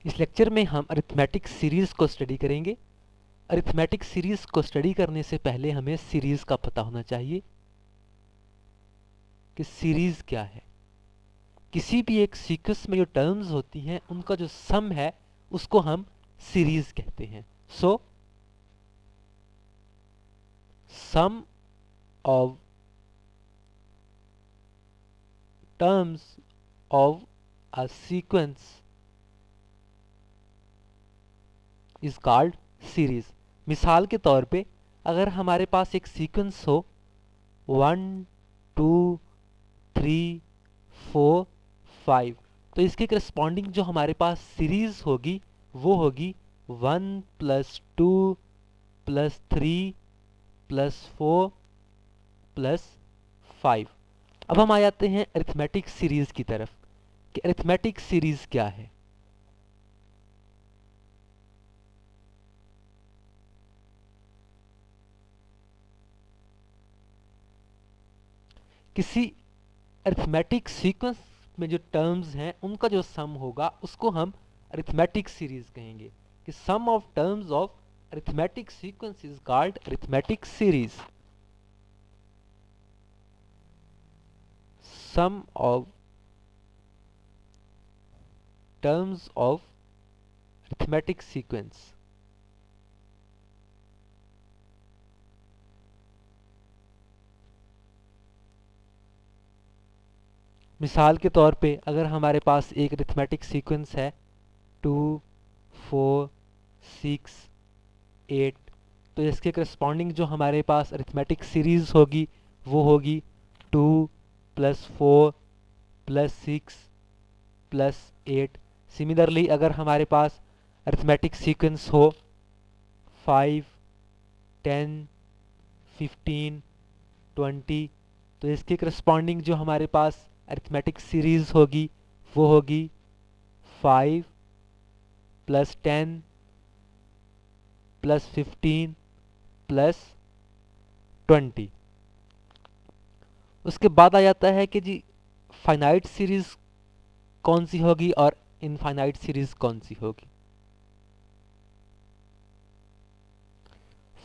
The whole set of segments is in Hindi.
इस लेक्चर में हम अरिथमेटिक सीरीज़ को स्टडी करेंगे। अरिथमेटिक सीरीज़ को स्टडी करने से पहले हमें सीरीज़ का पता होना चाहिए कि सीरीज़ क्या है। किसी भी एक सीक्वेंस में जो टर्म्स होती हैं उनका जो सम है उसको हम सीरीज़ कहते हैं। So sum of terms of a sequence is called series. मिसाल के तौर पे अगर हमारे पास एक सीक्वेंस हो 1 2 3 4 5, तो इसके करस्पॉन्डिंग जो हमारे पास सीरीज होगी वो होगी 1 + 2 + 3 + 4 + 5। अब हम आ जाते हैं अरिथमेटिक सीरीज की तरफ कि अरिथमेटिक सीरीज क्या है। किसी अरिथमेटिक सीक्वेंस में जो टर्म्स हैं उनका जो सम होगा उसको हम अरिथमेटिक सीरीज कहेंगे कि sum of terms of arithmetic sequence is called arithmetic series. Sum of terms of arithmetic sequence मिसाल के तौर पे अगर हमारे पास एक अरिथमेटिक सीक्वेंस है 2 4 6 8, तो इसके करस्पॉन्डिंग जो हमारे पास अरिथमेटिक सीरीज होगी वो होगी 2 + 4 + 6 + 8। सिमिलरली अगर हमारे पास अरिथमेटिक सीक्वेंस हो 5 10 15 20, तो इसके करस्पॉन्डिंग जो हमारे पास अरिथमेटिक सीरीज होगी वो होगी 5 + 10 + 15 + 20। उसके बाद आ जाता है कि जी फाइनाइट सीरीज कौन सी होगी और इनफाइनाइट सीरीज कौन सी होगी।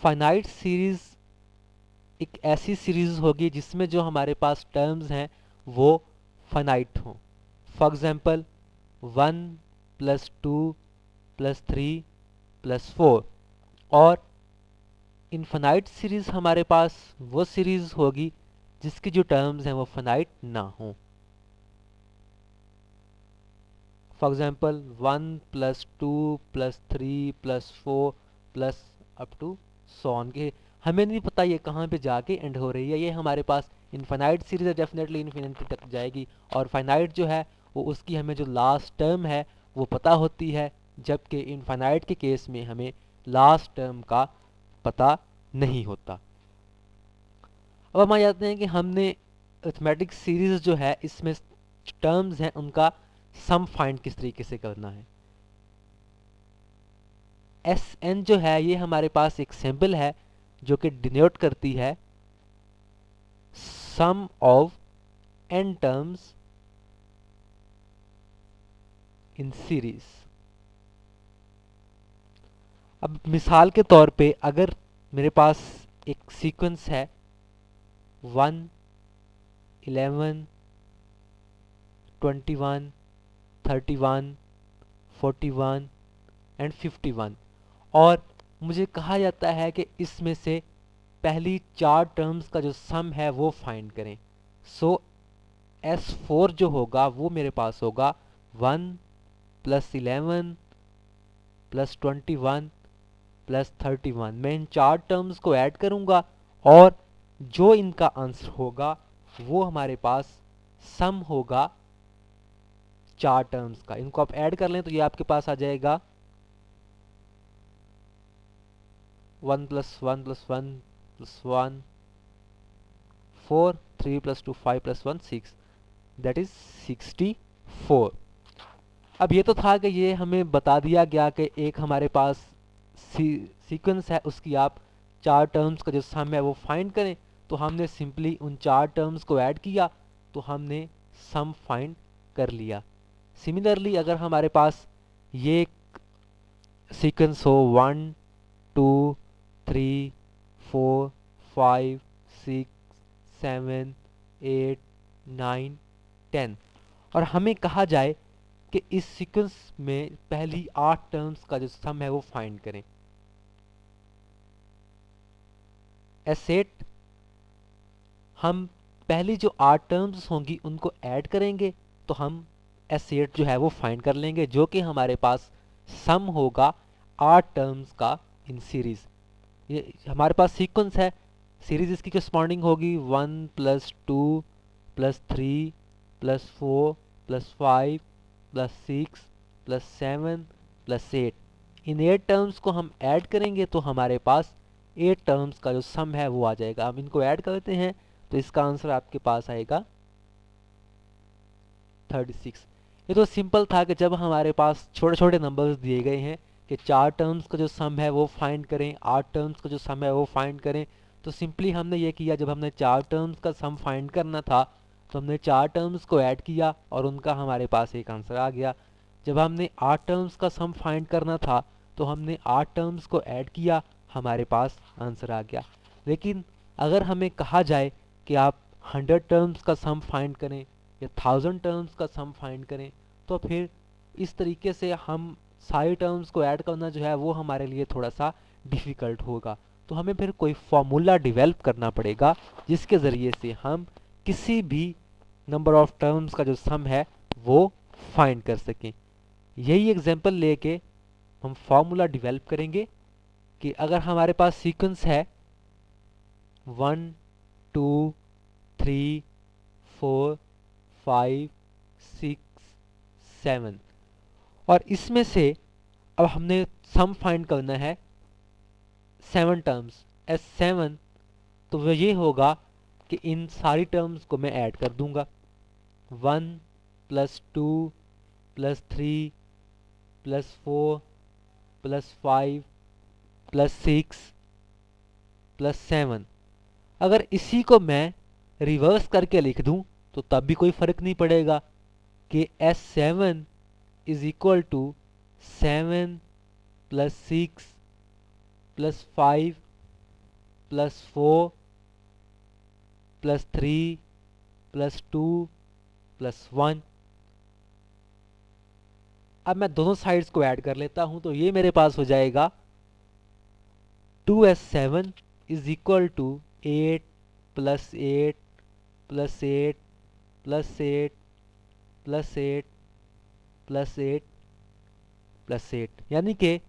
फाइनाइट सीरीज एक ऐसी सीरीज होगी जिसमें जो हमारे पास टर्म्स हैं वो फाइनाइट हों। For example 1 + 2 + 3 + 4। और इनफाइनाइट सीरीज हमारे पास वो सीरीज होगी जिसकी जो टर्म्स हैं वो फाइनाइट ना हो। For example 1 + 2 + 3 + 4 + up to so on के हमें नहीं पता ये कहाँ पे जाके एंड हो रही है। ये हमारे पास इनफाइनाइट सीरीज है, डेफिनेटली इन्फिनिटी तक जाएगी। और फाइनाइट जो है वो उसकी हमें जो लास्ट टर्म है वो पता होती है, जबकि इनफाइनाइट के केस में हमें लास्ट टर्म का पता नहीं होता। अब हम आ जाते हैं कि हमने अरिथमेटिक सीरीज जो है इसमें टर्म्स हैं उनका सम फाइंड किस तरीके से करना है। एस एन जो है ये हमारे पास एक सिंबल है जो कि डिनोट करती है sum of n terms in series. अब मिसाल के तौर पे अगर मेरे पास एक सीक्वेंस है 1 11 21 31 41 एंड 51, और मुझे कहा जाता है कि इसमें से पहली 4 टर्म्स का जो सम है वो फाइंड करें। सो S4 जो होगा वो मेरे पास होगा 1 + 11 + 21 + 31। मैं इन 4 टर्म्स को ऐड करूंगा और जो इनका आंसर होगा वो हमारे पास सम होगा 4 टर्म्स का। इनको आप ऐड कर लें तो ये आपके पास आ जाएगा 1 + 1 + 1 + 1 4 3 + 2 5 + 1 6, दैट इज 64। अब ये तो था कि ये हमें बता दिया गया कि एक हमारे पास सीक्वेंस है उसकी आप 4 टर्म्स का जो सम है वो फाइंड करें। तो हमने सिंपली उन 4 टर्म्स को ऐड किया तो हमने सम फाइंड कर लिया। सिमिलरली अगर हमारे पास ये सीक्वेंस हो 1 2 3 4 5 6 7 8 9 10 और हमें कहा जाए कि इस सीक्वेंस में पहली 8 टर्म्स का जो सम है वो फाइंड करें। S8 हम पहली जो 8 टर्म्स होंगी उनको ऐड करेंगे तो हम S8 जो है वो फाइंड कर लेंगे, जो कि हमारे पास सम होगा 8 टर्म्स का इन सीरीज। ये हमारे पास सीक्वेंस है, सीरीज इसकी करस्पॉन्डिंग होगी 1 + 2 + 3 + 4 + 5 + 6 + 7 + 8। इन 8 टर्म्स को हम ऐड करेंगे तो हमारे पास 8 टर्म्स का जो सम है वो आ जाएगा। हम इनको ऐड करते हैं तो इसका आंसर आपके पास आएगा 36। ये तो सिंपल था कि जब हमारे पास छोटे छोटे नंबर्स दिए गए हैं कि 4 टर्म्स का जो सम है वो फाइंड करें, 8 टर्म्स का जो सम है वो फाइंड करें, तो सिंपली हमने ये किया। जब हमने 4 टर्म्स का सम फाइंड करना था तो हमने 4 टर्म्स को ऐड किया और उनका हमारे पास एक आंसर आ गया। जब हमने 8 टर्म्स का सम फाइंड करना था तो हमने 8 टर्म्स को ऐड किया, हमारे पास आंसर आ गया। लेकिन अगर हमें कहा जाए कि आप 100 टर्म्स का सम फाइंड करें या 1000 टर्म्स का सम फाइंड करें, तो फिर इस तरीके से हम सारी टर्म्स को ऐड करना जो है वो हमारे लिए थोड़ा सा डिफ़िकल्ट होगा। तो हमें फिर कोई फॉर्मूला डेवलप करना पड़ेगा जिसके ज़रिए से हम किसी भी नंबर ऑफ टर्म्स का जो सम है वो फाइंड कर सकें। यही एग्जांपल लेके हम फॉर्मूला डेवलप करेंगे कि अगर हमारे पास सीक्वेंस है 1 2 3 4 5 6 7 और इसमें से अब हमने सम फाइंड करना है 7 टर्म्स S7, तो वह ये होगा कि इन सारी टर्म्स को मैं ऐड कर दूंगा 1 + 2 + 3 + 4 + 5 + 6 + 7। अगर इसी को मैं रिवर्स करके लिख दूं तो तब भी कोई फ़र्क नहीं पड़ेगा कि S7 = 7 + 6 + 5 + 4 + 3 + 2 + 1। अब मैं दोनों साइड्स को ऐड कर लेता हूं तो ये मेरे पास हो जाएगा 2S7 = 8 + 8 + 8 + 8 + 8 + 8 + 8, यानी कि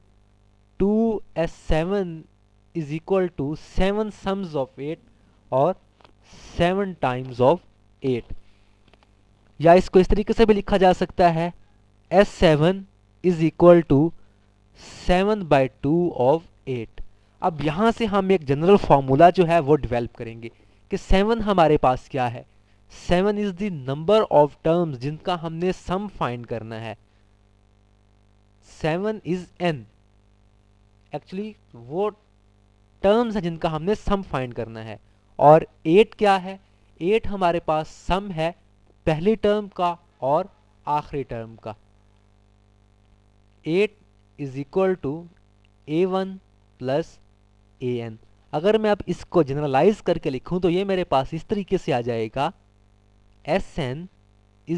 2S7 = 7 sums of 8 और 7 times of 8। या इसको इस तरीके से भी लिखा जा सकता है S7 = 7/2 of 8। अब यहाँ से हम एक जनरल फार्मूला जो है वो डेवलप करेंगे कि 7 हमारे पास क्या है। 7 is the number of terms जिनका हमने सम फाइंड करना है। 7 इज n, एक्चुअली वो टर्म्स है जिनका हमने सम फाइंड करना है। और 8 क्या है? 8 हमारे पास सम है पहली टर्म का और आखिरी टर्म का। 8 = a1 + an। अगर मैं अब इसको जनरलाइज करके लिखूं तो ये मेरे पास इस तरीके से आ जाएगा Sn =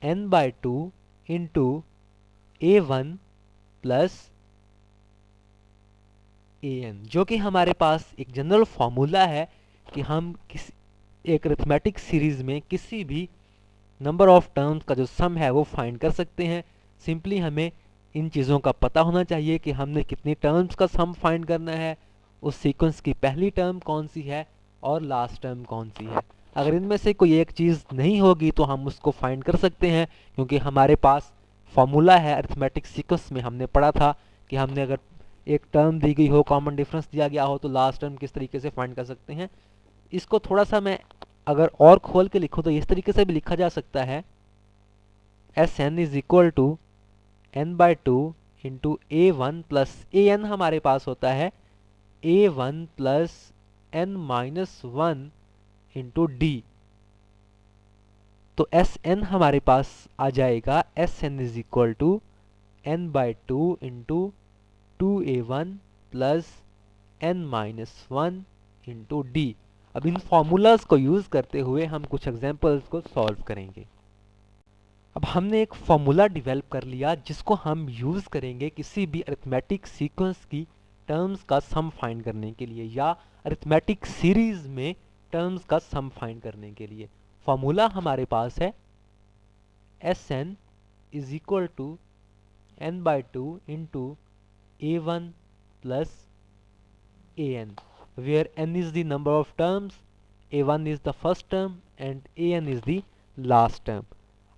n/2 × a1 + an, जो कि हमारे पास एक जनरल फार्मूला है कि हम एक अरिथमेटिक सीरीज में किसी भी नंबर ऑफ टर्म्स का जो सम है वो फाइंड कर सकते हैं। सिंपली हमें इन चीज़ों का पता होना चाहिए कि हमने कितनी टर्म्स का सम फाइंड करना है, उस सीक्वेंस की पहली टर्म कौन सी है और लास्ट टर्म कौन सी है। अगर इनमें से कोई एक चीज़ नहीं होगी तो हम उसको फाइंड कर सकते हैं, क्योंकि हमारे पास फार्मूला है। अरिथमेटिक सीक्वेंस में हमने पढ़ा था कि हमने अगर एक टर्म दी गई हो, कॉमन डिफरेंस दिया गया हो, तो लास्ट टर्म किस तरीके से फाइंड कर सकते हैं। इसको थोड़ा सा मैं अगर और खोल के लिखूं तो इस तरीके से भी लिखा जा सकता है Sn = n/2 × a1 + an हमारे पास होता है a1 + n - 1 × d। तो एस एन हमारे पास आ जाएगा S N is equal to N by two into 2a1 plus N minus one into D. अब इन फॉर्मूलाज को यूज़ करते हुए हम कुछ एग्जांपल्स को सॉल्व करेंगे। अब हमने एक फॉर्मूला डिवेल्प कर लिया जिसको हम यूज़ करेंगे किसी भी अरिथमेटिक सीक्वेंस की टर्म्स का सम फाइंड करने के लिए या अरिथमेटिक सीरीज में टर्म्स का सम फाइंड करने के लिए। फॉर्मूला हमारे पास है S N is equal to N by two into a1 plus an, where n is the number of terms, a1 is the first term and an is the last term।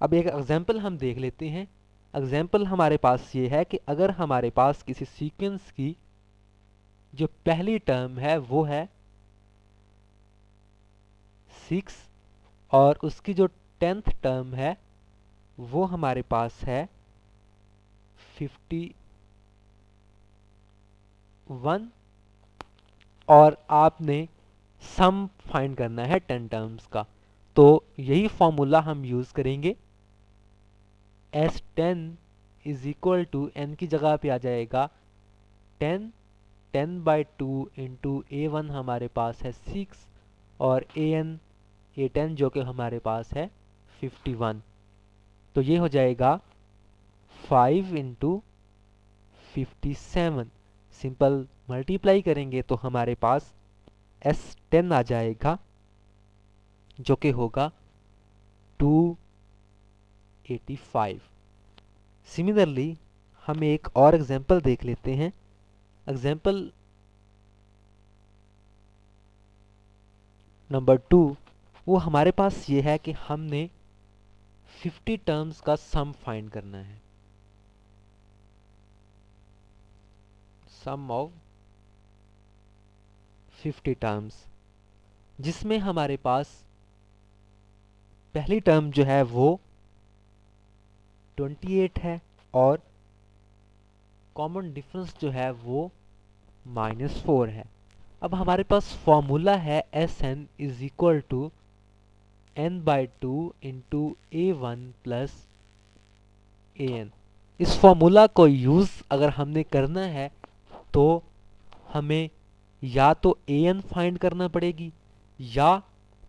अब एक एग्जाम्पल हम देख लेते हैं। एग्जाम्पल हमारे पास ये है कि अगर हमारे पास किसी सीक्वेंस की जो पहली टर्म है वो है 6 और उसकी जो 10th टर्म है वो हमारे पास है 51 और आपने सम फाइंड करना है 10 टर्म्स का, तो यही फॉर्मूला हम यूज़ करेंगे। S10 is equal to N की जगह पे आ जाएगा 10 बाई टू इंटू a1 हमारे पास है 6 और a10 जो कि हमारे पास है 51। तो ये हो जाएगा 5 इंटू 57। सिंपल मल्टीप्लाई करेंगे तो हमारे पास S10 आ जाएगा जो कि होगा 285। सिमिलरली हम एक और एग्जांपल देख लेते हैं। एग्जांपल नंबर 2 वो हमारे पास ये है कि हमने 50 टर्म्स का सम फाइंड करना है। सम ऑफ 50 टर्म्स, जिसमें हमारे पास पहली टर्म जो है वो 28 है और कॉमन डिफरेंस जो है वो -4 है। अब हमारे पास फॉर्मूला है S N is equal to N by two into a1 plus an। इस फॉर्मूला को यूज़ अगर हमने करना है तो हमें या तो an फाइंड करना पड़ेगी या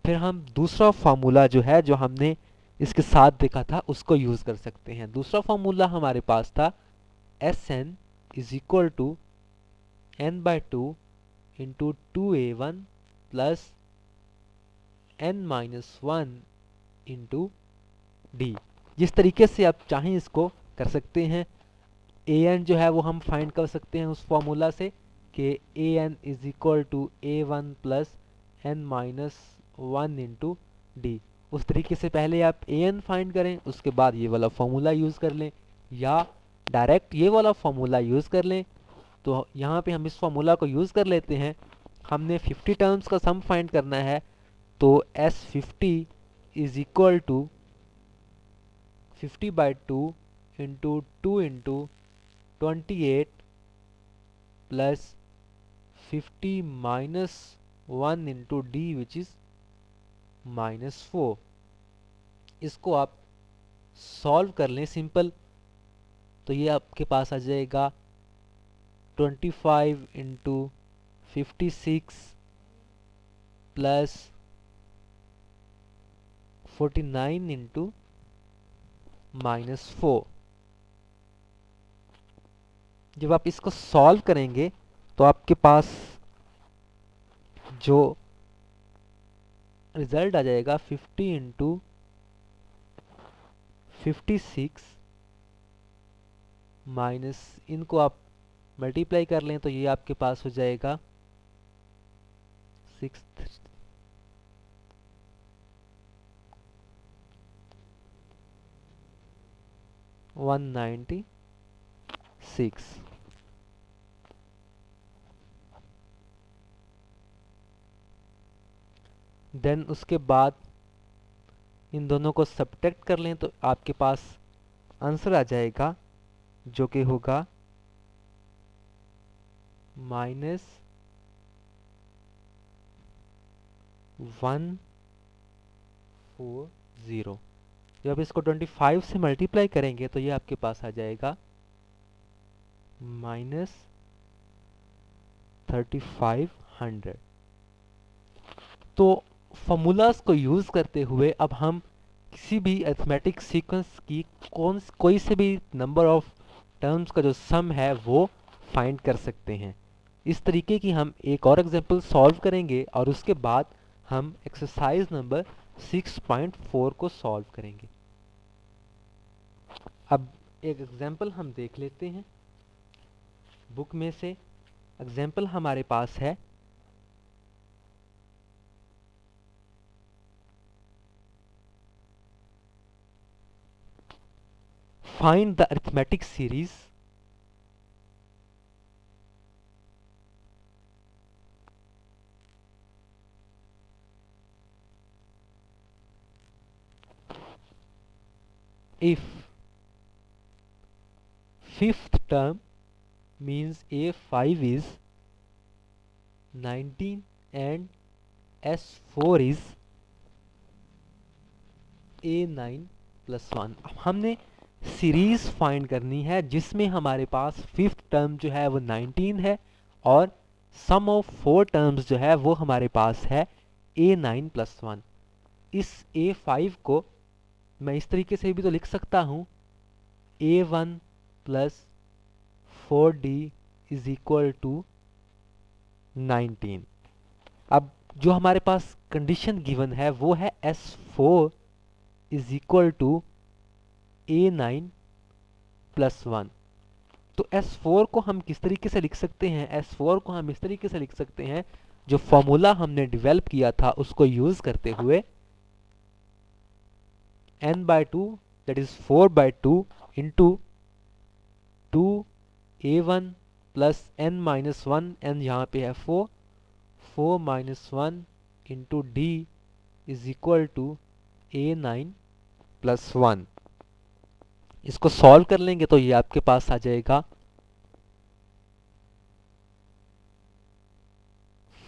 फिर हम दूसरा फार्मूला जो है जो हमने इसके साथ देखा था उसको यूज़ कर सकते हैं। दूसरा फार्मूला हमारे पास था S N is equal to N by two into 2a1 plus N minus one into D. जिस तरीके से आप चाहें इसको कर सकते हैं। an जो है वो हम फाइंड कर सकते हैं उस फॉर्मूला से कि an is equal to a1 plus N minus one into D. उस तरीके से पहले आप an फाइंड करें उसके बाद ये वाला फॉर्मूला यूज़ कर लें या डायरेक्ट ये वाला फॉर्मूला यूज़ कर लें। तो यहाँ पे हम इस फॉर्मूला को यूज़ कर लेते हैं। हमने 50 टर्म्स का सम फाइंड करना है तो S50 is equal to 50 by two into 2 into 28 plus 50 minus 1 into D which is -4। इसको आप सॉल्व कर लें सिंपल, तो ये आपके पास आ जाएगा 25 इंटू 56 प्लस 49 इंटू -4। जब आप इसको सॉल्व करेंगे तो आपके पास जो रिजल्ट आ जाएगा 50 इंटू 56 माइनस इनको आप मल्टीप्लाई कर लें तो ये आपके पास हो जाएगा 196। देन उसके बाद इन दोनों को सब्ट्रैक्ट कर लें तो आपके पास आंसर आ जाएगा जो कि होगा -140। जब इसको 25 से मल्टीप्लाई करेंगे तो ये आपके पास आ जाएगा -3500। तो फॉर्मूलाज को यूज़ करते हुए अब हम किसी भी अरिथमेटिक सीक्वेंस की कोई से भी नंबर ऑफ टर्म्स का जो सम है वो फाइंड कर सकते हैं। इस तरीके की हम एक और एग्जांपल सॉल्व करेंगे और उसके बाद हम एक्सरसाइज नंबर 6.4 को सॉल्व करेंगे। अब एक एग्जांपल हम देख लेते हैं बुक में से। एग्जांपल हमारे पास है find the arithmetic series if fifth term means A5 is 19 and S4 is A9 plus 1। अब हमने सीरीज फाइंड करनी है जिसमें हमारे पास फिफ्थ टर्म जो है वो 19 है और सम ऑफ 4 टर्म्स जो है वो हमारे पास है A9 प्लस 1। इस A5 को मैं इस तरीके से भी तो लिख सकता हूँ A1 plus 4D is equal to 19। अब जो हमारे पास कंडीशन गिवन है वो है S4 is equal to A9 plus 1। तो S4 को हम किस तरीके से लिख सकते हैं? S4 को हम इस तरीके से लिख सकते हैं, जो फॉर्मूला हमने डेवलप किया था उसको यूज करते हुए n/2 that is 4/2 into 2A1 plus n-1, n यहाँ पे है 4 minus 1 into D is equal to A9 plus 1। इसको सॉल्व कर लेंगे तो ये आपके पास आ जाएगा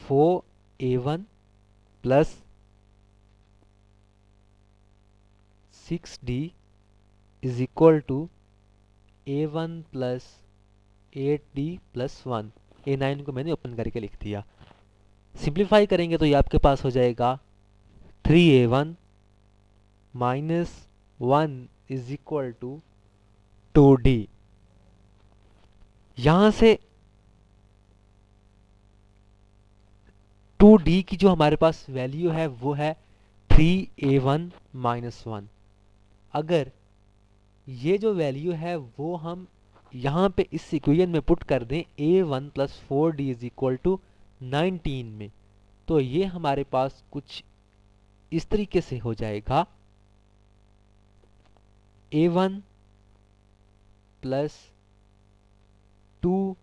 4A1 plus 6D is equal to A1 प्लस 8D प्लस 1। A9 को मैंने ओपन करके लिख दिया। सिंप्लीफाई करेंगे तो ये आपके पास हो जाएगा 3A1 minus 1 is equal to 2D। यहां से 2D की जो हमारे पास वैल्यू है वो है 3A1 माइनस 1। अगर ये जो वैल्यू है वो हम यहाँ पे इस इक्वेशन में पुट कर दें A1 plus 4D is equal to 19 में, तो ये हमारे पास कुछ इस तरीके से हो जाएगा A1 plus 2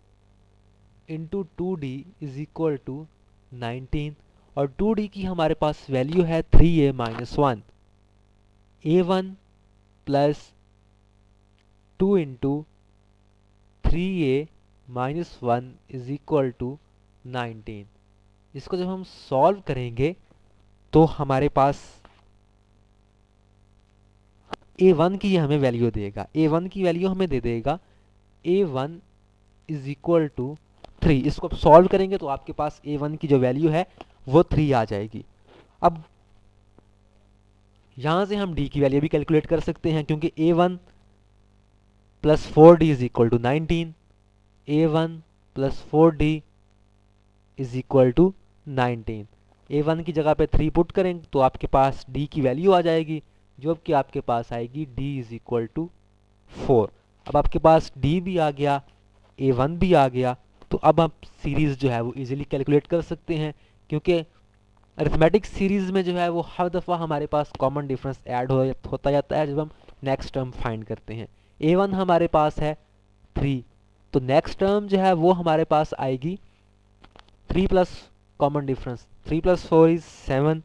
into 2D is equal to 19 और 2D की हमारे पास वैल्यू है 3A minus 1। A1 plus 2 into 3A minus 1 is equal to 19। इसको जब हम सॉल्व करेंगे तो हमारे पास A1 की हमें वैल्यू देगा। A1 की वैल्यू हमें दे देगा A1 इज इक्वल टू 3। इसको सॉल्व करेंगे तो आपके पास A1 की जो वैल्यू है वो 3 आ जाएगी। अब यहां से हम D की वैल्यू भी कैलकुलेट कर सकते हैं, क्योंकि A1 plus 4D is equal to 19। A1 plus 4D is equal to 19। A1 की जगह पे 3 पुट करेंगे तो आपके पास D की वैल्यू आ जाएगी, जो कि आपके पास आएगी D इज इक्वल टू 4। अब आपके पास D भी आ गया, A1 भी आ गया, तो अब आप सीरीज जो है वो इजीली कैलकुलेट कर सकते हैं, क्योंकि अरिथमेटिक सीरीज में जो है वो हर दफ़ा हमारे पास कॉमन डिफरेंस ऐड होता जाता है जब हम नेक्स्ट टर्म फाइंड करते हैं। A1 हमारे पास है 3, तो नेक्स्ट टर्म जो है वो हमारे पास आएगी 3 plus common difference 3 plus 4 is 7।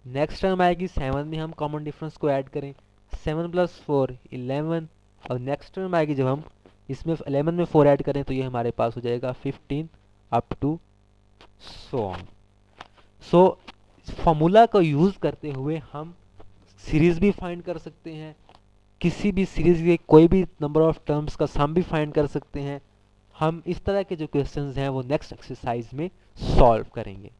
Next term आएगी 7 में हम कॉमन डिफरेंस को ऐड करें, 7 प्लस 4 11। और नेक्स्ट टर्म आएगी जब हम इसमें 11 में 4 ऐड करें तो ये हमारे पास हो जाएगा 15 up to so on. So formula को यूज़ करते हुए हम सीरीज भी फाइंड कर सकते हैं, किसी भी सीरीज के कोई भी नंबर ऑफ टर्म्स का सम भी फाइंड कर सकते हैं। हम इस तरह के जो क्वेश्चंस हैं वो नेक्स्ट एक्सरसाइज में सॉल्व करेंगे।